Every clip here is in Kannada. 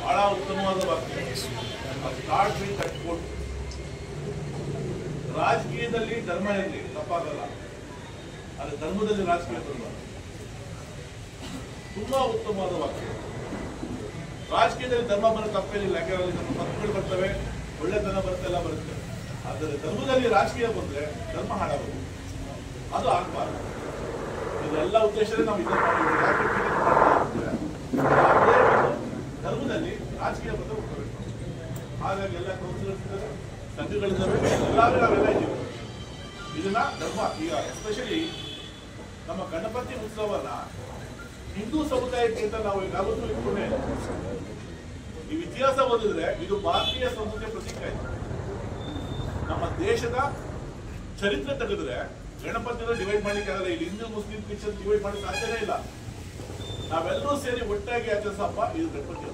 ಬಹಳ ಉತ್ತಮವಾದ ವಾಕ್ಯ. Start with that quote. ರಾಜಕೀಯದಲ್ಲಿ ಧರ್ಮ ಇರಲಿ, ತಪ್ಪಾಗಲ್ಲ. ಆದರೆ ಧರ್ಮದಲ್ಲಿ ರಾಜಕೀಯ ಬರಬಾರದು. ತುಂಬಾ ಉತ್ತಮವಾದ ವಾಕ್ಯ. ರಾಜಕೀಯದಲ್ಲಿ ಧರ್ಮ ಬರೋ ತಪ್ಪೇನಿಲ್ಲ, ಯಾಕೆಂದ್ರೆ ನಮ್ಮ ತಪ್ಪುಗಳು ಬರ್ತವೆ, ಒಳ್ಳೆತನ ಬರುತ್ತೆ, ಎಲ್ಲ ಬರುತ್ತೆ. ಆದರೆ ಧರ್ಮದಲ್ಲಿ ರಾಜಕೀಯ ಬಂದ್ರೆ ಧರ್ಮ ಹಾಳಾಗುತ್ತೆ. ಅದು ಆಗಬಾರ್ದು. ಇದೆಲ್ಲ ಉದ್ದೇಶವೇ ನಾವು ಇದನ್ನು ಧರ್ಮದಲ್ಲಿ ರಾಜಕೀಯ ಬಂದ್ರೆ ಹೋಗಬೇಕು. ಹಾಗಾಗಿ ಎಲ್ಲ ಕೌನ್ಸಿಲರ್ಸ್ ಇದ್ದಾರೆ, ಸಂಘಗಳಿದ್ದಾವೆ, ಎಲ್ಲರೂ ನಾವೆಲ್ಲ ಇದ್ದೀವಿ. ಇದನ್ನ ಧರ್ಮ ಈಗ ಎಸ್ಪೆಷಲಿ ನಮ್ಮ ಗಣಪತಿ ಉತ್ಸವನ ಹಿಂದೂ ಸಮುದಾಯಕ್ಕಿಂತ ನಾವು ಯಾವತ್ತೂ ಇಟ್ಕೊಂಡೇ ಈ ಇತಿಹಾಸ ಓದಿದ್ರೆ ಇದು ಭಾರತೀಯ ಸಂಸ್ಕೃತಿಯ ಪ್ರತೀಕ ಇದೆ. ನಮ್ಮ ದೇಶದ ಚರಿತ್ರೆ ತೆಗೆದ್ರೆ ಗಣಪತಿನ ಡಿವೈಡ್ ಮಾಡ್ಲಿಕ್ಕೆ ಆಗಲ್ಲ. ಇಲ್ಲಿ ಹಿಂದೂ ಮುಸ್ಲಿಂ ಕ್ರಿಶ್ಚಿಯನ್ ಡಿವೈಡ್ ಮಾಡಿ ಸಾಧ್ಯನೇ ಇಲ್ಲ. ನಾವೆಲ್ಲರೂ ಸೇರಿ ಒಟ್ಟಾಗಿ ಆಚರಿಸಪ್ಪ ಇದು ಗಣಪತಿ.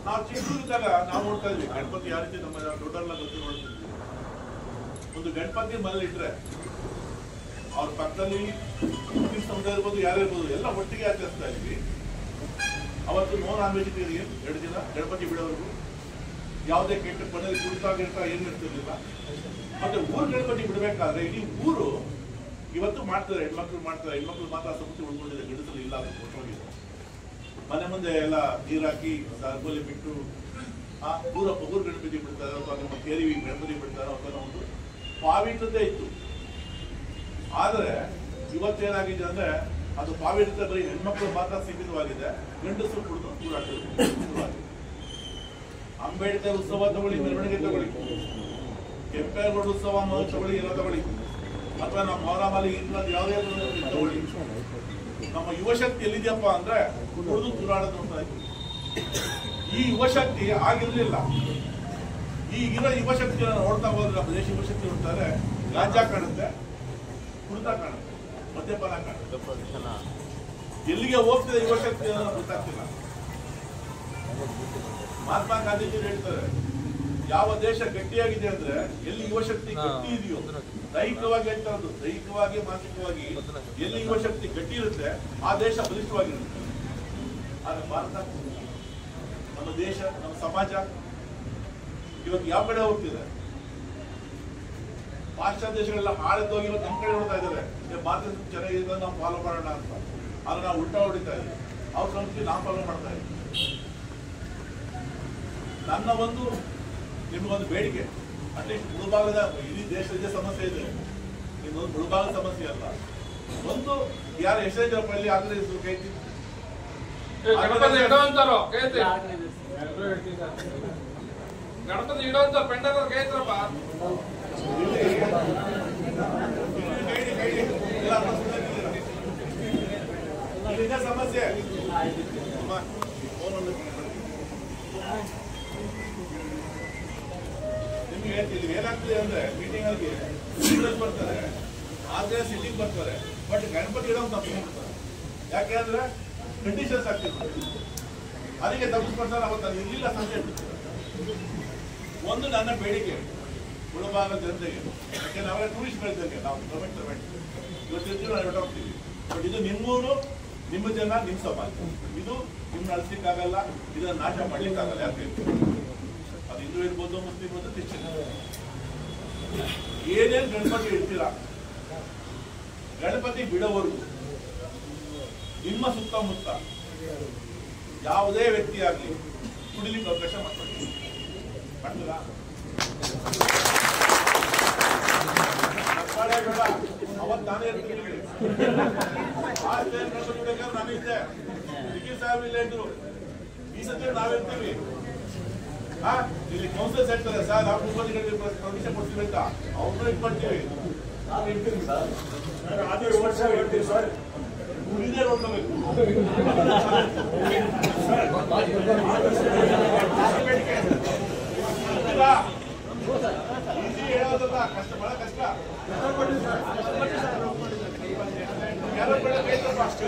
ನಾವು ಚಿಕ್ಕದಾಗ ನಾವು ನೋಡ್ತಾ ಇದ್ವಿ ಗಣಪತಿ ಯಾವ ರೀತಿ ನಮ್ಮ ದೊಡ್ಡವ್ರನ್ನ ಗೊತ್ತು ನೋಡ್ತಿದ್ವಿ. ಒಂದು ಗಣಪತಿ ಮನೇಲಿ ಇಟ್ರೆ ಅವ್ರ ಪಕ್ಕದಲ್ಲಿ ಮುಸ್ಲಿಂ ಸಮುದಾಯ ಇರ್ಬೋದು, ಯಾರಿರ್ಬೋದು, ಎಲ್ಲ ಒಟ್ಟಿಗೆ ಆಚರಿಸ್ತಾ ಇದ್ವಿ. ಅವತ್ತು ನೋ ನಾನ್ ವೆಜಿಟೇರಿಯನ್ 2 ದಿನ ಗಣಪತಿ ಬಿಡೋವರೆಗೂ. ಯಾವುದೇ ಕೆಟ್ಟ ಮನೇಲಿ ಕುಡಿತಾ ಏನು ಇರ್ತಿರ್ಲಿಲ್ಲ. ಮತ್ತೆ ಊರು ಗಣಪತಿ ಬಿಡಬೇಕಾದ್ರೆ ಇಡೀ ಊರು ಇವತ್ತು ಮಾಡ್ತಾರೆ, ಹೆಣ್ಮಕ್ಳು ಮಾಡ್ತಾರೆ. ಹೆಣ್ಮಕ್ಳು ಮಾತ್ರ ಸಂಸ್ಕೃತಿ ಉಳ್ಕೊಂಡಿದೆ, ಗಂಡಸಲ್ಲಿ ಇಲ್ಲ, ಅದು ಕೊಟ್ಟೋಗಿದೆ. ಮನೆ ಮುಂದೆ ಎಲ್ಲ ನೀರಾಕಿ ರಂಗೋಲಿ ಬಿಟ್ಟು ಊರು ಗಣಪತಿ ಬಿಡ್ತಾರೆ, ಅಥವಾ ನಮ್ಮ ಕೇರಿ ಗಣಪತಿ ಬಿಡ್ತಾರೆ, ಅಥವಾ ಒಂದು ಪಾವಿತ್ರತೆ ಇತ್ತು. ಆದರೆ ಇವತ್ತೇನಾಗಿದೆ ಅಂದ್ರೆ ಅದು ಪಾವಿತ್ರತೆ ಬರೀ ಹೆಣ್ಮಕ್ಳು ಮಾತ್ರ ಸೀಮಿತವಾಗಿದೆ, ಗಂಡಸರು ಕುಡಿದು ಶುರುವಾಗಿದೆ. ಅಂಬೇಡ್ಕರ್ ಉತ್ಸವ ತಗೊಳ್ಳಿ, ಮೆರವಣಿಗೆ ತಗೊಳ್ಳಿ, ಕೆಂಪೇಗೌಡ ಉತ್ಸವ ತಗೊಳ್ಳಿ, ಎಲ್ಲ ತಗೊಳ್ಳಿ, ಅಥವಾ ನಮ್ಮ ಮೊಹರಮಲ್ಲಿ ಇನ್ನೊಂದು ಯಾವುದೇ ತಗೊಳ್ಳಿ. ನಮ್ಮ ಯುವಶಕ್ತಿ ಎಲ್ಲಿದೆಯಪ್ಪ ಅಂದ್ರೆ ಕುಡಿದು ತೂರಾಡೋದು ಅಂತ ಆಯ್ತು. ಈ ಯುವಶಕ್ತಿ ಆಗಿರ್ಲಿಲ್ಲ. ಈಗಿರೋ ಯುವಶಕ್ತಿಯನ್ನು ನೋಡ್ತಾ ಹೋದ್ರೆ ನಮ್ಮ ದೇಶ ಯುವಶಕ್ತಿ ನೋಡ್ತಾರೆ, ಗಾಂಜಾ ಕಾಣುತ್ತೆ, ಕುಡಿತ ಕಾಣುತ್ತೆ, ಮದ್ಯಪಾನ ಕಾಣುತ್ತೆ. ಎಲ್ಲಿಗೆ ಹೋಗ್ತದೆ ಯುವಶಕ್ತಿ ಗೊತ್ತಾಗ್ತಿಲ್ಲ. ಮಹಾತ್ಮ ಗಾಂಧೀಜಿ ಹೇಳ್ತಾರೆ, ಯಾವ ದೇಶ ಗಟ್ಟಿಯಾಗಿದೆ ಅಂದ್ರೆ ಎಲ್ಲಿ ಯುವಶಕ್ತಿ ಗಟ್ಟಿ ಇದೆಯೋ, ದೈಹಿಕವಾಗಿ ಹೇಳ್ತಾ ಇರೋದು, ದೈಹಿಕವಾಗಿ ಮಾನಸಿಕವಾಗಿ ಎಲ್ಲಿ ಯುವಶಕ್ತಿ ಗಟ್ಟಿ ಇರುತ್ತೆ ಆ ದೇಶ ಬಲಿಷ್ಠವಾಗಿರುತ್ತೆ. ಆದ್ರೆ ಭಾರತ, ನಮ್ಮ ದೇಶ, ನಮ್ಮ ಸಮಾಜ ಇವತ್ತು ಯಾವ ಕಡೆ ಹೋಗ್ತಿದೆ? ಪಾಶ್ಚಾತ್ಯ ದೇಶಗಳೆಲ್ಲ ಹಾಳದೋಗಿ ಇವತ್ತು ನಮ್ಮ ಕಡೆ ನೋಡ್ತಾ ಇದ್ದಾರೆ. ಭಾರತ ಚೆನ್ನಾಗಿದೆ, ನಾವು ಫಾಲೋ ಮಾಡೋಣ ಅಂತ. ಆದ್ರೆ ನಾವು ಉಲ್ಟಾ ಹೊಡಿತಾ ಇದ್ದೀವಿ. ಅವ್ರ ಸಂಸ್ಕೃತಿ ನಾವು ಫಾಲೋ ಮಾಡ್ತಾ ಇದ್ದೀವಿ. ನನ್ನ ನಿಮಗೊಂದು ಬೇಡಿಕೆ, ಅಟ್ಲೀಸ್ಟ್ ಮುಳುಭಾಗದ ಇಡೀ ದೇಶದ ಸಮಸ್ಯೆ ಇದೆ, ಇನ್ನೊಂದು ಮುಳುಭಾಗದ ಸಮಸ್ಯೆ ಅಲ್ಲ. ಒಂದು ಯಾರು ಎಷ್ಟೇ ಜನ ಪಳ್ಳಿ ಆಗಲೇ ಕೈತಿ ಗಣಪತಿ ಇಡೋಂತಾರೋ ಕೈತಿ, ಗಣಪತಿ ಇಡೋಂತ ಪೆಂಡಲ್ ಕೈತ್ರಪ್ಪ ಸಮಸ್ಯೆ. ನಿಮ್ಗೆ ಹೇಳ್ತೀವಿ ಏನಾಗ್ತದೆ ಅಂದ್ರೆ ಮೀಟಿಂಗ್ ಅಲ್ಲಿ ಲೀಡರ್ಸ್ ಬರ್ತಾರೆ, ಆದ್ರೆ ಸಿಟಿಂಗ್ ಬರ್ತಾರೆ, ಬಟ್ ಗಣಪತಿ ಇಡೋ ತಪ್ಪಿಸ್ಬಿಡ್ತಾರೆ. ಯಾಕೆಂದ್ರೆ ಕಂಡೀಷನ್ಸ್ ಆಗ್ತಿರ್ತಾರೆ, ಅದಕ್ಕೆ ತಪ್ಪಿಸ್ಬಿಡ್ತಾರೆ. ಅವತ್ತು ಅದು ಇರ್ಲಿಲ್ಲ ಸಂಜೆ. ಒಂದು ನನ್ನ ಬೇಡಿಕೆ ಮುಳುಭಾಗ ಜನತೆಗೆ, ಯಾಕೆಂದ್ರೆ ಅವರೇ ಟೂರಿಸ್ಟ್ ಬೆಳೆದಂಗೆ, ನಾವು ಗವರ್ಮೆಂಟ್ ಇವತ್ತಿರ್ತೀವಿ, ನಾವು ಹೊರಟೋಗ್ತೀವಿ. ಬಟ್ ಇದು ನಿಮ್ಮೂರು, ನಿಮ್ಮ ಜನ, ನಿಮ್ಮ ಸಮಾಜ, ಇದು ನಿಮ್ನ ಅಳಿಸ್ಲಿಕ್ಕಾಗಲ್ಲ, ಇದನ್ನ ನಾಶ ಮಾಡ್ಲಿಕ್ಕಾಗಲ್ಲ. ಯಾಕೆ ಅದು ಹಿಂದೂ ಇರ್ಬೋದು, ಮುಸ್ಲಿಂ ಇರ್ಬೋದು, ಕ್ರಿಶ್ಚಿಯನ್. ಏನೇನು ಗಣಪತಿ ಇಡ್ತೀರಾ, ಗಣಪತಿ ಬಿಡೋವರೆಗೂ ನಿಮ್ಮ ಸುತ್ತಮುತ್ತ ಯಾವುದೇ ವ್ಯಕ್ತಿ ಆಗಲಿ ಕುಡಿಲಿಕ್ಕೆ ಅವಕಾಶ ಮಾಡ್ಕೊಳ್ತೀವಿ. ಮಾಡ್ತೀರಾ? ಬೇಡ, ಅವತ್ತು ನಾನೇ ಇರ್ತೀನಿ. ಗಣಪತಿ ಬೇಕಾದ್ರೆ ನಾನು ಇದ್ದೆ, ನಿಖಿಲ್ ಸಾಹೇಬ್ ಇಲ್ಲ ಇದ್ರು. ಈ ಸತಿ ನಾವಿರ್ತೀವಿ. ಇಲ್ಲಿ ಕೌನ್ಸಿಲರ್ಸ್ ಹೇಳ್ತಾರೆ, ಸರ್ ನಾವು ಕುಟುಂಬಗಳಿಗೆ ಪರ್ಮಿಷನ್ ಕೊಡ್ತೀವಿ ಅಂತ, ಅವ್ರನ್ನೂ ಇಟ್ಕೊಳ್ತೀವಿ. ನಾನು ಇರ್ತೀನಿ ಸರ್, ಅದೇ ವರ್ಷ ಹೇಳ್ತೀವಿ ಸರ್, ಕುಡಿದೇ ನೋಡ್ಕೋಬೇಕು. ಈಸಿ ಹೇಳೋದಲ್ಲ, ಕಷ್ಟ, ಬಹಳ ಕಷ್ಟ. ಯಾರೋ ಬೇಡ ಬೇಕಪ್ಪ ಅಷ್ಟು.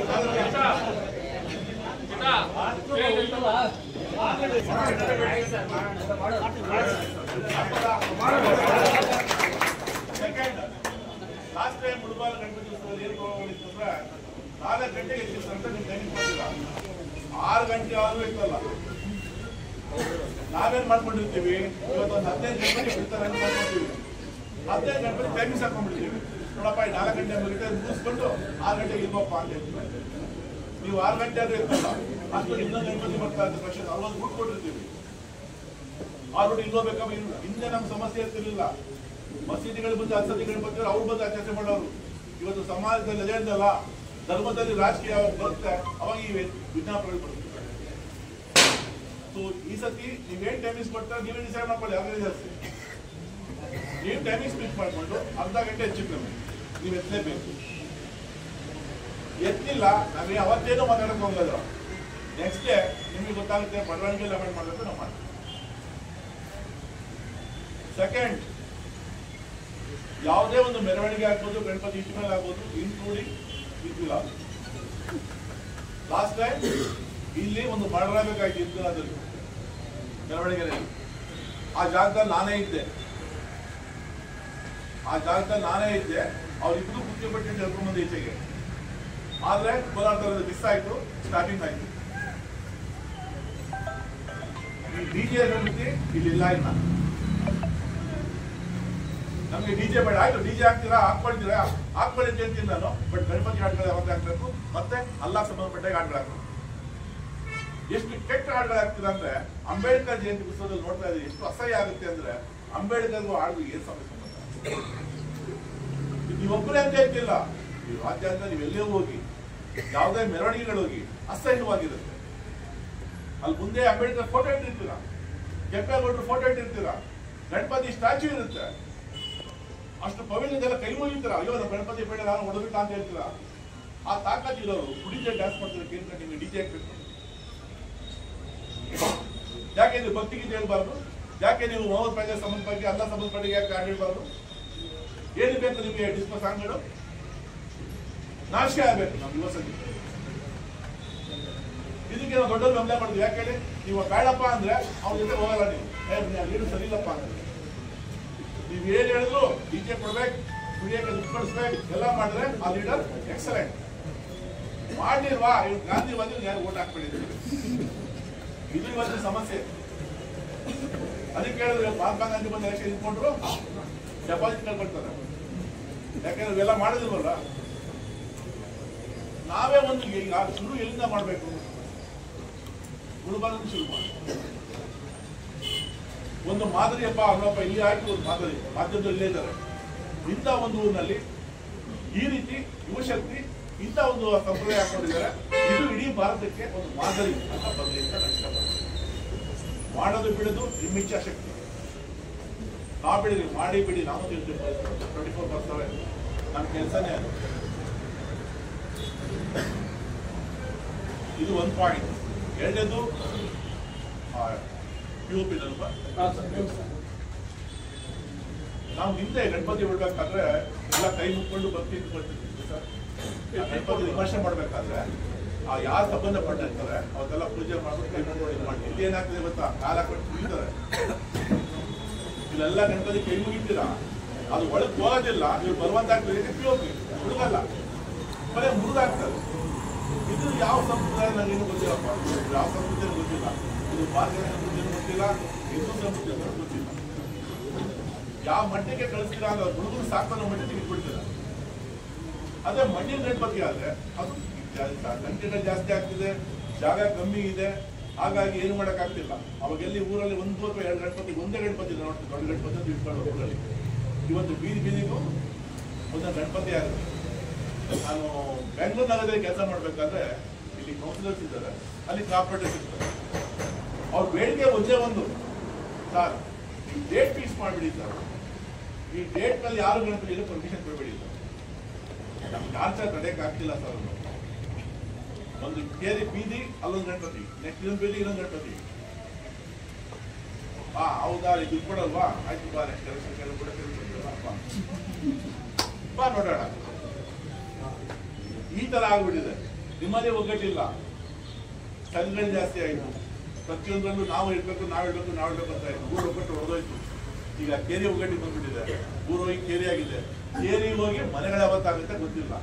ಸೆಕೆಂಡ್, ಲಾಸ್ಟ್ ಟೈಮ್ ಮುಳುಬಾಲ ಗಣಪತಿ ಉತ್ಸವದಲ್ಲಿ ಏನು ಹೋಗಿತ್ತು ಅಂದ್ರೆ 4 ಗಂಟೆಗೆ ಎಷ್ಟಿತ್ತು ಅಂತ ನೀವು ಟೈಮಿಂಗ್ ಕೊಟ್ಟಿಲ್ಲ. 6 ಗಂಟೆ ಆದ್ರೂ ಇತ್ತಲ್ಲ, ನಾವೇನ್ ಮಾಡ್ಕೊಂಡಿರ್ತೀವಿ, ಇವತ್ತೊಂದು 15 ಗಣಪತಿ ಬಿಡ್ತಾರೆ ಅಂತ ಮಾಡ್ಕೊಳ್ತೀವಿ. 15 ಗಣಪತಿ ಟೈಮಿಂಗ್ಸ್ ಹಾಕೊಂಡ್ಬಿಡ್ತೀವಿ. ನೋಡಪ್ಪ 4 ಗಂಟೆ ಮುಗಿದ್ರೆ ಮುಗಿಸ್ಕೊಂಡು 6 ಗಂಟೆಗೆ ಇಲ್ವಪ್ಪ ಅಂತ ಹೇಳ್ತೀವಿ. ನೀವು 6 ಗಂಟೆ ಆದ್ರೆ ಇರ್ತಲ್ಲ, ಅಷ್ಟು ಇನ್ನೊಂದು ಗಣಪತಿ ಬರ್ತಾ ಇರ್ತಾರೆ ಪಕ್ಷ ಅಲ್ಲೊಂದು ದುಡ್ಡು ಕೊಟ್ಟಿರ್ತೀವಿ. ಆ ದುಡ್ಡು ಇಲ್ಲೋಬೇಕಪ್ಪ. ಹಿಂದೆ ನಮ್ಗೆ ಸಮಸ್ಯೆ ಇರ್ತಿರ್ಲಿಲ್ಲ. ಮಸೀದಿಗಳು ಬಂದು ಅಸದಿ ಗಣಪತಿ ಅವ್ರು ಬಂದು ಆಚರಣೆ ಮಾಡೋರು. ಇವತ್ತು ಸಮಾಜದಲ್ಲಿ ಅದೇ ಅಂದಲ್ಲ, ಧರ್ಮದಲ್ಲಿ ರಾಜಕೀಯ ಬರುತ್ತೆ, ಅವಾಗ ಈ ವಿಜ್ಞಾಪನೆಗಳು ಬರುತ್ತೆ. ಸೊ ಈ ಸತಿ ನೀವೇನ್ ಟೈಮಿಂಗ್ಸ್ ಕೊಡ್ತಾರೆ ನೀವೇ ಡಿಸೈಡ್ ಮಾಡ್ಕೊಳ್ಳಿ. ಆರ್ಗನೈಸರ್ಸ್ ನೀವು ಟೈಮಿಂಗ್ಸ್ ಫಿಕ್ಸ್ ಮಾಡ್ಕೊಂಡು ಅರ್ಧ ಗಂಟೆ ಹೆಚ್ಚಿಗೆ ನೀವು ಎತ್ತಲೇಬೇಕು. ಎತ್ತಿಲ್ಲ ನಾವೇ ಅವತ್ತೇನೋ ಮಾತಾಡಕ್ ಹೋಗೋದು. ನೆಕ್ಸ್ಟ್ ಡೇ ನಿಮಗೆ ಗೊತ್ತಾಗುತ್ತೆ ಬರವಣಿಗೆ ಎಲ್ಲ ಮಾಡಬೇಕು ನಾವು ಮಾಡ್ತೀವಿ. ಸೆಕೆಂಡ್, ಯಾವುದೇ ಒಂದು ಮೆರವಣಿಗೆ ಆಗ್ಬೋದು, ಗಣಪತಿ ಇಟ್ಮೇಲೆ ಆಗ್ಬೋದು, ಇನ್ಕ್ಲೂಡಿಂಗ್ ಇದ್ವಿಲಾದ. ಲಾಸ್ಟ್ ಟೈಮ್ ಇಲ್ಲಿ ಒಂದು ಮಾಡಲಾಗಬೇಕಾಯ್ತು ಇದ್ವಿಲಾದಲ್ಲಿ ಮೆರವಣಿಗೆಯಲ್ಲಿ. ಆ ಜಾಗದಲ್ಲಿ ನಾನೇ ಇದ್ದೆ. ಅವ್ರಿಬ್ರು ಕುತ್ತಿಪಟ್ಟಿ ಹೇಳ್ಕೊಂಡು ಬಂದು ಈಚೆಗೆ. ಆದ್ರೆ ಕೋಲಾರದಲ್ಲಿ ಮಿಸ್ ಆಯ್ತು, ಸ್ಟಾರ್ಟಿಂಗ್ ಆಯ್ತು. ಈ ಡಿಜೆ ಗಣಪತಿ ಇಲ್ಲಿಲ್ಲ. ಇನ್ನ ನಮ್ಗೆ ಡಿಜೆ ಬೇಡ, ಆಯ್ತು ಡಿಜೆ ಹಾಕ್ತೀರಾ ಹಾಕೊಳ್ಳಿ ಅಂತ ಹೇಳ್ತೀನಿ ನಾನು. ಬಟ್ ಗಣಪತಿ ಹಾಡುಗಳು ಯಾವಾಗ ಹಾಕ್ಬೇಕು, ಮತ್ತೆ ಅಲ್ಲಾ ಸಂಬಂಧಪಟ್ಟ ಹಾಡುಗಳು ಹಾಕ್ಬೇಕು. ಎಷ್ಟು ಕೆಟ್ಟ ಹಾಡುಗಳು ಹಾಕ್ತೀರಾ ಅಂದ್ರೆ, ಅಂಬೇಡ್ಕರ್ ಜಯಂತಿ ಉತ್ಸವದಲ್ಲಿ ನೋಡ್ತಾ ಇದ್ದೀವಿ ಎಷ್ಟು ಅಸಹ್ಯ ಆಗುತ್ತೆ ಅಂದ್ರೆ. ಅಂಬೇಡ್ಕರ್ಗೂ ಹಾಡು ಏನ್ ಸಮಸ್ಯೆ ಸಂಬಂಧ? ನೀವೊಬ್ಬರೇ ಅಂತ ಹೇಳ್ತಿಲ್ಲ, ನೀವು ರಾಜ್ಯಾದ್ಯಂತ ನೀವೆಲ್ಲೇ ಹೋಗಿ, ಯಾವುದೇ ಮೆರವಣಿಗೆಗಳು ಹೋಗಿ ಅಸಹ್ಯವಾಗಿರುತ್ತೆ. ಅಲ್ಲಿ ಮುಂದೆ ಅಂಬೇಡ್ಕರ್ ಫೋಟೋ ಇಟ್ಟಿರ್ತೀರ, ಕೆಂಪೇಗೌಡರು ಫೋಟೋ ಇಟ್ಟಿರ್ತೀರ, ಗಣಪತಿ ಸ್ಟ್ಯಾಚ್ಯೂ ಇರುತ್ತೆ. ಅಷ್ಟು ಪವಿತ್ರದೆಲ್ಲ ಕೈ ಮುಗಿತೀರ, ಅಯ್ಯೋ ನಮ್ಮ ಗಣಪತಿ ಬೇಡ ನಾನು ಹೊಡೆದಿಟ್ಟ ಅಂತ ಹೇಳ್ತೀರ. ಆ ತಾಕತ್ತಿರೋರು ಕುಡಿದೇ ಡ್ಯಾನ್ಸ್ ಮಾಡ್ತಾರೆ. ಕೇಂದ್ರ ನಿಮಗೆ ಡಿಜೆ ಹಾಕ್ಬೇಕು. ಯಾಕೆ ನೀವು ಭಕ್ತಿಗೀತೆ ಹೇಳ್ಬಾರ್ದು? ಯಾಕೆ ನೀವು ಮೊಹಮ್ಮದ್ ಪೈಜರ್ ಸಂಬಂಧಪಟ್ಟ ಅಲ್ಲ ಸಂಬಂಧಪಟ್ಟ ಯಾಕೆ ಹಾಡಿರ್ಬಾರ್ದು? ಏನು ಬೇಕು ನಿಮಗೆ ಡಿಸ್ಕೋ ಸಾಂಗ್ಗಳು? ನಾಶಕ ಆಗಬೇಕು ನಮ್ಮ ಯುವ ಸಂಗೀತ. ಇದಕ್ಕೆ ನಾವು ದೊಡ್ಡ ಗಮನ ಮಾಡಿದ್ವಿ. ಯಾಕೆ ಹೇಳಿ, ನೀವು ಬೇಡಪ್ಪ ಅಂದ್ರೆ ಅವ್ರ ಜೊತೆ ಹೋಗಲ್ಲ. ನೀವು ಸರಿ ಇಲ್ಲಪ್ಪ ಅಂದ್ರೆ ನೀವು ಏನ್ ಹೇಳಿದ್ರು ಡಿಜೆ ಕೊಡ್ಬೇಕು, ಕುಡಿಯಕ್ಕೆ ದುಡ್ಡು ಕೊಡಿಸ್ಬೇಕು, ಎಲ್ಲ ಮಾಡಿದ್ರೆ ಆ ಲೀಡರ್ ಎಕ್ಸಲೆಂಟ್. ಮಾಡಿಲ್ವಾ ಇವ್ ಗಾಂಧಿವಾದಿ ಯಾರು ಓಟ್ ಹಾಕ್ಬಿಟ್ಟಿದ್ದೀವಿ. ಇದು ಇವತ್ತು ಸಮಸ್ಯೆ. ಅದಕ್ಕೆ ಹೇಳಿದ್ರೆ ಮಹಾತ್ಮ ಗಾಂಧಿ ಬಂದು ಎಲೆಕ್ಷನ್ ಇಟ್ಕೊಂಡ್ರು ಡೆಪಾಸಿಟ್ ಕಳ್ಕೊಳ್ತಾರೆ. ಯಾಕಂದ್ರೆ ಇವೆಲ್ಲ ಮಾಡೋದಿಲ್ವಲ್ಲ. ನಾವೇ ಒಂದು ಈಗ ಶುರು ಎಲ್ಲಿಂದ ಮಾಡಬೇಕು? ಗುರುಬಾರದು ಶುರು ಮಾಡಿ ಒಂದು ಮಾದರಿಯಪ್ಪ ಅವನಪ್ಪ ಇಲ್ಲಿ ಆಯ್ತು. ಒಂದು ಮಾದರಿ ರಾಜ್ಯದಲ್ಲಿ ಇಲ್ಲೇ ಇದ್ದಾರೆ. ಇಂಥ ಒಂದು ಊರಿನಲ್ಲಿ ಈ ರೀತಿ ಯುವಶಕ್ತಿ ಇಂಥ ಒಂದು ಸಂಪ್ರದಾಯ ಹಾಕೊಂಡಿದ್ದಾರೆ. ಇದು ಇಡೀ ಭಾರತಕ್ಕೆ ಒಂದು ಮಾದರಿ ಅಂತ ಬರಲಿ ಅಂತ ನಾನು ಇಷ್ಟಪಡ್ತೀನಿ. ಮಾಡೋದು ಬಿಡೋದು ನಿಮ್ಮ ಇಚ್ಛಾಶಕ್ತಿ. ನಾವು ಬಿಡಿ ಮಾಡಿ ಬಿಡಿ, ನಾವು 24/7 ನನ್ನ ಕೆಲಸನೇ ಅದು. ಇದು ಒಂದು ಪಾಯಿಂಟ್. ಎರಡನೇದು POP ನಲ್ವಾ ನಾವು ಹಿಂದೆ ಗಣಪತಿ ಬಿಡ್ಬೇಕಾದ್ರೆ ಎಲ್ಲ ಕೈ ಮುಕ್ಕೊಂಡು ಭಕ್ತಿ ಬರ್ತಿದ್ವಿ ಸರ್. ಗಣಪತಿ ವಿಮರ್ಶೆ ಮಾಡ್ಬೇಕಾದ್ರೆ ಯಾರು ಸಂಬಂಧಪಟ್ಟಿರ್ತಾರೆ ಅವತ್ತೆಲ್ಲ ಪೂಜೆ ಮಾಡ್ಬಿಟ್ಟು ಕೈ ಮುಗ್ಕೊಂಡು ಮಾಡಿ. ಇಲ್ಲಿ ಏನಾಗ್ತದೆ ಗೊತ್ತಾ, ಕಾಲ ಹಾಕೊಂಡು ಮುಗಿತಾರೆ. ಇಲ್ಲೆಲ್ಲ ಗಣಪತಿ ಕೈ ಮುಗಿತೀರಾ, ಅದು ಒಳಗೆ ಹೋಗೋದಿಲ್ಲ. ನೀವು ಬರುವಂತಾಗ್ತದೆ POP ಹುಡುಗಲ್ಲ, ಬರೀ ಮುರಿದಾಗ್ತದೆ. ಇದು ಯಾವ ಸಂಪ್ರದಾಯ ನನಗೇನು ಗೊತ್ತಿಲ್ಲಪ್ಪ. ಯಾವ ಸಂಸ್ಕೃತಿ ಗೊತ್ತಿಲ್ಲ. ಇದು ಭಾರತೀಯ ಸಂಸ್ಕೃತಿ ಗೊತ್ತಿಲ್ಲ, ಹಿಂದೂ ಸಂಸ್ಕೃತಿ ಗೊತ್ತಿಲ್ಲ. ಯಾವ ಮಟ್ಟಿಗೆ ಕಳಿಸ್ತೀರ ಅಂದ್ರೆ ಹುಡುಗರು ಸಾಕನ್ನೋ ಮಟ್ಟಿಗೆ ಇಟ್ಬಿಡ್ತೀರ. ಅದೇ ಮಣ್ಣಿನ ಗಣಪತಿ ಆದ್ರೆ ಅದು ಸಂಖ್ಯೆಗಳು ಜಾಸ್ತಿ ಆಗ್ತಿದೆ, ಜಾಗ ಕಮ್ಮಿ ಇದೆ, ಹಾಗಾಗಿ ಏನು ಮಾಡೋಕ್ಕಾಗ್ತಿಲ್ಲ. ಅವಾಗ ಎಲ್ಲಿ ಊರಲ್ಲಿ 1 ಅಥವಾ 2 ಗಣಪತಿ, ಒಂದೇ ಗಣಪತಿ ನೋಡ್ತೀವಿ, ದೊಡ್ಡ ಗಣಪತಿ ಅಂತ ಇಟ್ಕೊಂಡು ಊರಲ್ಲಿ. ಇವತ್ತು ಬೀದಿಗೂ ಒಂದೊಂದು ಗಣಪತಿ ಆಗುತ್ತೆ. ನಾನು ಬೆಂಗಳೂರು ನಗರದಲ್ಲಿ ಕೆಲಸ ಮಾಡ್ಬೇಕಾದ್ರೆ ಇಲ್ಲಿ ಕೌನ್ಸಿಲರ್ಸ್ ಇದ್ದಾರೆ, ಅಲ್ಲಿ ಕಾರ್ಪೊರೇಟರ್ಸ್ ಇರ್ತಾರೆ. ಅವ್ರ ಬೇಡಿಕೆ ಒಂದೇ ಒಂದು, ಸರ್ ಈ ಡೇಟ್ ಫಿಕ್ಸ್ ಮಾಡಿಬಿಡಿ ಸರ್, ಈ ಡೇಟ್ ನಲ್ಲಿ ಯಾರು ಗಣಪತಿ ಪರ್ಮಿಷನ್ ಕೊಡಬೇಡಿ ಸರ್, ನಮ್ಗೆ ಯಾರು ತಡೆಯಕ್ಕೆ ಆಗ್ತಿಲ್ಲ ಸರ್. ಒಂದು ಕೇರಿ ಬೀದಿ ಅಲ್ಲೊಂದು ಗಣಪತಿ, ನೆಕ್ಸ್ಟ್ ಇನ್ನೊಂದು ಬೀದಿ ಇನ್ನೊಂದು ಗಣಪತಿ. ಹೌದಾ ಇದು ಕೊಡಲ್ವಾ, ಆಯ್ತು ಬಾ ನೆಕ್ಸ್ಟ್ ಎಲೆಕ್ಷನ್ ಬಾ ನೋಡೋಣ. ಈ ತರ ಆಗ್ಬಿಟ್ಟಿದೆ. ನಿಮ್ಮದೇ ಒಗ್ಗಟ್ಟಿಲ್ಲ, ಸಂಘಗಳು ಜಾಸ್ತಿ ಆಯ್ತು. ಪ್ರತಿಯೊಂದರಲ್ಲೂ ನಾವು ಇರ್ಬೇಕು ಅಂತ ಆಯ್ತು. ಊರು ಒಗ್ಗಟ್ಟು ಹೊಡೆದೋಯ್ತು. ಈಗ ಕೇರಿ ಒಗ್ಗಟ್ಟಿಗೆ ಬಂದ್ಬಿಟ್ಟಿದೆ. ಊರು ಹೋಗಿ ಕೇರಿ ಆಗಿದೆ. ಕೇರಿ ಹೋಗಿ ಮನೆಗಳ ಯಾವತ್ತಾಗುತ್ತೆ ಗೊತ್ತಿಲ್ಲ.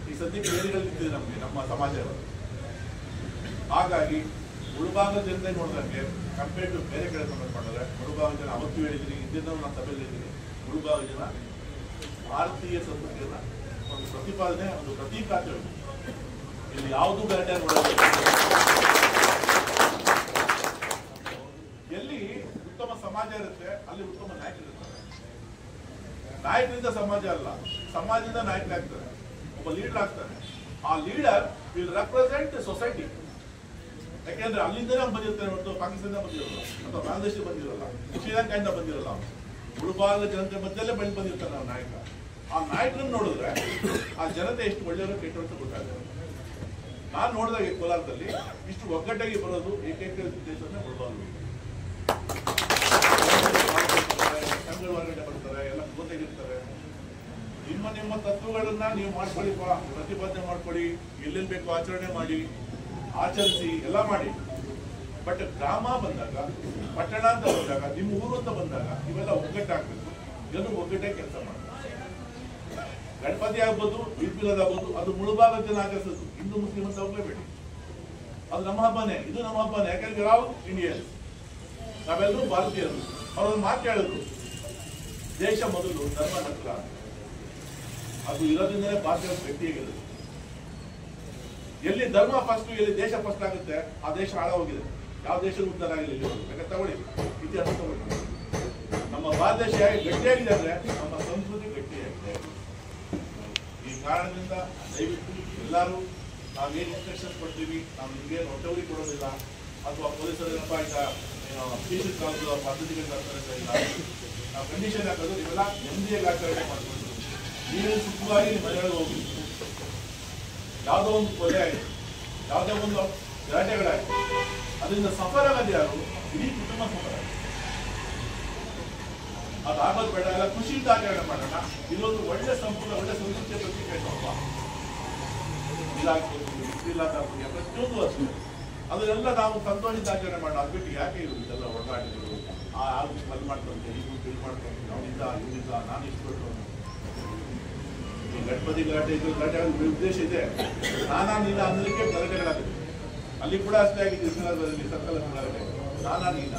ಈ ಸದ್ಯ ಕೇರಿಗಳು ನಿಂತಿದೆ ನಮಗೆ, ನಮ್ಮ ಸಮಾಜ. ಹಾಗಾಗಿ ಮುಳುಭಾಗದ ಜನತೆ ನೋಡಿದಂಗೆ ಕಂಪೇರ್ ಟು ಬೇರೆ ಕಡೆ ಕಂಪೇರ್ ಮಾಡಿದ್ರೆ ಮುಳುಭಾಗದ ಜನ ಅವತ್ತು ಹೇಳಿದ್ದೀನಿ, ಹಿಂದಿನ ನಾನು ಸಭೆಯಲ್ಲಿ ಹೇಳಿದ್ದೀನಿ, ಮುಳುಭಾಗದ ಜನ ಭಾರತೀಯ ಸಂಸ್ಕೃತಿಯನ್ನ ಒಂದು ಪ್ರತಿಪಾದನೆ, ಒಂದು ಪ್ರತೀಕಾತ್ಮಕ. ಇಲ್ಲಿ ಯಾವುದೂ ಗಲಾಟೆ ನೋಡೋದು. ಎಲ್ಲಿ ಉತ್ತಮ ಸಮಾಜ ಇರುತ್ತೆ ಅಲ್ಲಿ ಉತ್ತಮ ನಾಯಕರಿರ್ತಾರೆ. ನಾಯಕರಿಂದ ಸಮಾಜ ಅಲ್ಲ, ಸಮಾಜದಿಂದ ನಾಯಕರಾಗ್ತಾರೆ, ಒಬ್ಬ ಲೀಡರ್ ಆಗ್ತಾನೆ. ಆ ಲೀಡರ್ ವಿಲ್ ರೆಪ್ರೆಸೆಂಟ್ ಸೊಸೈಟಿ. ಯಾಕೆಂದ್ರೆ ಅಲ್ಲಿಂದನೇ ಬಂದಿರ್ತಾನೆ ಹೊರತು ಪಾಕಿಸ್ತಾನದಿಂದ ಬಂದಿರಲ್ಲ, ಅಥವಾ ಬಾಂಗ್ಲಾದೇಶದಿಂದ ಬಂದಿರಲ್ಲ, ಶ್ರೀಲಂಕಾದಿಂದ ಬಂದಿರಲ್ಲ. ಮುಳುಭಾಗದ ಜನತೆ ಮಧ್ಯದಲ್ಲೇ ಬಂದಿರ್ತಾನೆ ಆ ನಾಯಕ. ಆ ನಾಯಕರನ್ನು ನೋಡಿದ್ರೆ ಆ ಜನತೆ ಎಷ್ಟು ಒಳ್ಳೆಯವರು ಕೆಟ್ಟವರು ಅಂತ ಗೊತ್ತಾಗುತ್ತೆ. ನಾನು ನೋಡಿದಾಗ ಕೋಲಾರದಲ್ಲಿ ಇಷ್ಟು ಒಗ್ಗಟ್ಟಾಗಿ ಬರೋದು ಏಕೈಕ ದೇಶವನ್ನೇ ಮುಳುಭಾಗ. ಸಂಘದ ಹೊರಗಡೆ ಬರ್ತಾರೆ, ಎಲ್ಲ ಗೊತ್ತಾಗಿರ್ತಾರೆ. ನಿಮ್ಮ ತತ್ವಗಳನ್ನ ನೀವು ಮಾಡ್ಕೊಳ್ಳಿ, ಪ್ರತಿಪಾದನೆ ಮಾಡ್ಕೊಳ್ಳಿ, ಎಲ್ಲೆಲ್ಲಿ ಬೇಕು ಆಚರಣೆ ಮಾಡಿ, ಆಚರಿಸಿ, ಎಲ್ಲ ಮಾಡಿ. ಬಟ್ ಗ್ರಾಮ ಬಂದಾಗ, ಪಟ್ಟಣ ಅಂತ ಬಂದಾಗ, ನಿಮ್ಮ ಊರು ಅಂತ ಬಂದಾಗ ಇವೆಲ್ಲ ಒಗ್ಗಟ್ಟಾಗಬೇಕು. ಜನರು ಒಗ್ಗಟ್ಟೆ ಕೆಲಸ ಮಾಡ್ತಾರೆ. ಗಣಪತಿ ಆಗ್ಬೋದು, ಈದ್ ಆಗ್ಬೋದು, ಅದು ಮುಳುಭಾಗದ ಜನ ಆಚರಿಸೋದು. ಹಿಂದೂ ಮುಸ್ಲಿಂ ಅಂತ ಹೋಗ್ಲೇಬೇಡಿ, ಅದು ನಮ್ಮ ಹಬ್ಬನೇ, ಇದು ನಮ್ಮ ಹಬ್ಬನೇ. ಯಾಕಂದ್ರೆ ನಾವು ಇಂಡಿಯನ್ಸ್, ನಾವೆಲ್ಲರೂ ಭಾರತೀಯರು. ಅವ್ರೊಂದು ಮಾತು ಹೇಳಿದ್ರು, ದೇಶ ಮೊದಲು, ಧರ್ಮ ನಂತರ. ಅದು ಇರೋದ್ರಿಂದಲೇ ಭಾರತೀಯ ವ್ಯಕ್ತಿಯಾಗಿರೋದು. ಎಲ್ಲಿ ಧರ್ಮ ಫಸ್ಟ್, ಎಲ್ಲಿ ದೇಶ ಫಸ್ಟ್ ಆಗುತ್ತೆ ಆ ದೇಶ ಹಾಳಾಗೋಗಿದೆ. ಯಾವ ದೇಶದ ಉದ್ಧಾರ ಆಗಿಲ್ಲ ಇಲ್ಲಿ. ಯಾಕಂದ್ರೆ ತಗೊಳ್ಳಿ, ಇತಿಹಾಸ ತಗೊಳ್ಳಿ. ನಮ್ಮ ಭಾರತ ದೇಶ ಗಟ್ಟಿಯಾಗಿದೆ ಅಂದ್ರೆ ನಮ್ಮ ಸಂಸ್ಕೃತಿ ಗಟ್ಟಿಯಾಗಿದೆ. ಈ ಕಾರಣದಿಂದ ದಯವಿಟ್ಟು ಎಲ್ಲರೂ ನಾವೇನು ಇನ್ಸ್ಟ್ರಕ್ಷನ್ಸ್ ಕೊಡ್ತೀವಿ, ನಾವು ನಿಮಗೆ ಹೊಟ್ಟೆವರಿಗೆ ಕೊಡೋದಿಲ್ಲ, ಅಥವಾ ಪೊಲೀಸರು ಏನಪ್ಪ ಈಗ ಪೀಸಿಸ್ ಕಾಲದ ಪದ್ಧತಿಗಳನ್ನ ಇಲ್ಲ. ನಾವು ಕಂಡೀಷನ್ ಹಾಕೋದು, ನೀವೆಲ್ಲ ನೆಮ್ಮದಿಯಾಗಿ ಆಚರಣೆ ಮಾಡ್ಕೊಂಡು ನೀವು ಸುಖವಾಗಿ ನಿಮ್ಮ ಮನೆಯೊಳಗೆ ಹೋಗಿ. ಯಾವುದೋ ಒಂದು ಕೊಲೆ ಆಯಿತು, ಯಾವುದೋ ಒಂದು ಗಲಾಟೆಗಳಾಯಿತು, ಅದರಿಂದ ಸಫರ್ ಆಗೋದು ಯಾರು? ಇಡೀ ಕುಟುಂಬ ಸಫರ್ ಆಗಿದೆ. ಅದಾಗೋದು ಬೇಡ, ಎಲ್ಲ ಖುಷಿಯಿಂದ ಆಚರಣೆ ಮಾಡೋಣ. ಇದೊಂದು ಒಳ್ಳೆ ಸಂಪೂರ್ಣ ಒಳ್ಳೆ ಸಂಸ್ಕೃತಿಯ ಪ್ರತಿಕ್ರಿಯೆ ಅಲ್ವಾ? ಇದಾಗ್ಬೋದು, ಇದಿಲ್ಲಾಗ್ಬೋದು, ಪ್ರತಿಯೊಂದು ಅಷ್ಟೇ. ಅದನ್ನೆಲ್ಲ ನಾವು ಸಂತೋಷದಿಂದ ಆಚರಣೆ ಮಾಡೋಣ. ಅದು ಬಿಟ್ಟು ಯಾಕೆ ಇರು ಇದೆಲ್ಲ ಒಡನಾಟಗಳು, ಅದು ಅಲ್ಲಿ ಮಾಡ್ಕೊಂತೆ, ಇದು ಬಿಲ್ ಮಾಡ್ಕೊಂತೆ, ಅವನಿಂದ ಇವನಿಂದ ನಾನು ಇಷ್ಟು ಕೊಟ್ಟು ಈ ಗಣಪತಿ ಗಲಾಟೆ ಇದು ಗಲಾಟೆ ಆಗೋದು ಉದ್ದೇಶ ಇದೆ. ನಾನೀನ ಅನ್ನಲಿಕ್ಕೆ ಗಲಾಟೆಗಳಾಗುತ್ತೆ. ಅಲ್ಲಿ ಕೂಡ ಅಷ್ಟೇ ಆಗಿದೆ. ಇಸ್ಲಾಮದಲ್ಲಿ ಸರ್ಕಲ್ ಗಲಾಟೆ ನಾನೀನ,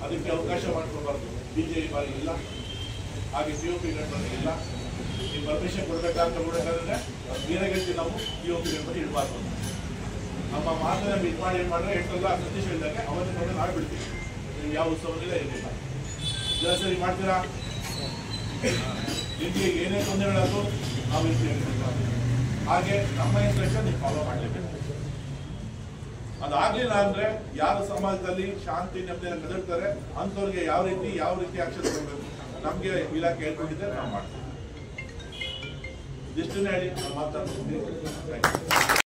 ಅದಕ್ಕೆ ಅವಕಾಶ ಮಾಡ್ಕೋಬಾರ್ದು. ಬಿಜೆಪಿ ಬಾರಿ ಇಲ್ಲ, ಹಾಗೆ POP ಗಣಪತಿ ಇಲ್ಲ. ನೀವು ಪರ್ಮಿಷನ್ ಕೊಡ್ಬೇಕಾದ್ರೆ ಕೊಡಬೇಕಾದ್ರೆ ನೀರಾಗ ಹೇಳ್ತೀವಿ ನಾವು, POP ಗಣಪತಿ ಇಡಬಾರ್ದು. ನಮ್ಮ ಮಾತನ್ನ ಇದು ಮಾಡಿ ಏನು ಮಾಡಿದ್ರೆ ಎಂಟಲ್ಲ ಸತೀಶ್ ಹೇಳಿದಾಗ ಅವತ್ತು ನೋಡಿ ನಾವು ಬಿಡ್ತೀವಿ. ನೀವು ಯಾವ ಉತ್ಸವದಲ್ಲ ಏನಿಲ್ಲ, ಸರಿ ಮಾಡ್ತೀರಾ? ನಿಮಗೆ ಏನೇ ತೊಂದರೆಗಳಾದ್ರು ನಾವು ಇರ್ತೀವಿ. ಹಾಗೆ ನಮ್ಮ ಇನ್ಸ್ಟ್ರಕ್ಷನ್ ನೀವು ಫಾಲೋ ಮಾಡಲೇಬೇಕು. ಅದಾಗಲಿಲ್ಲ ಅಂದ್ರೆ ಯಾರು ಸಮಾಜದಲ್ಲಿ ಶಾಂತಿ ನೆಮ್ಮದಿಯನ್ನು ಕದಡ್ತಾರೆ ಅಂಥವ್ರಿಗೆ ಯಾವ ರೀತಿ ಆಕ್ಷನ್ ಕೊಡಬೇಕು ನಮಗೆ ಇಲಾಖೆ ಹೇಳ್ಕೊಂಡಿದ್ದೆ ನಾವು ಮಾಡ್ತೀವಿ. ಇಷ್ಟನ್ನೇ ಹೇಳಿ ಮಾತಾಡ್ತೀನಿ.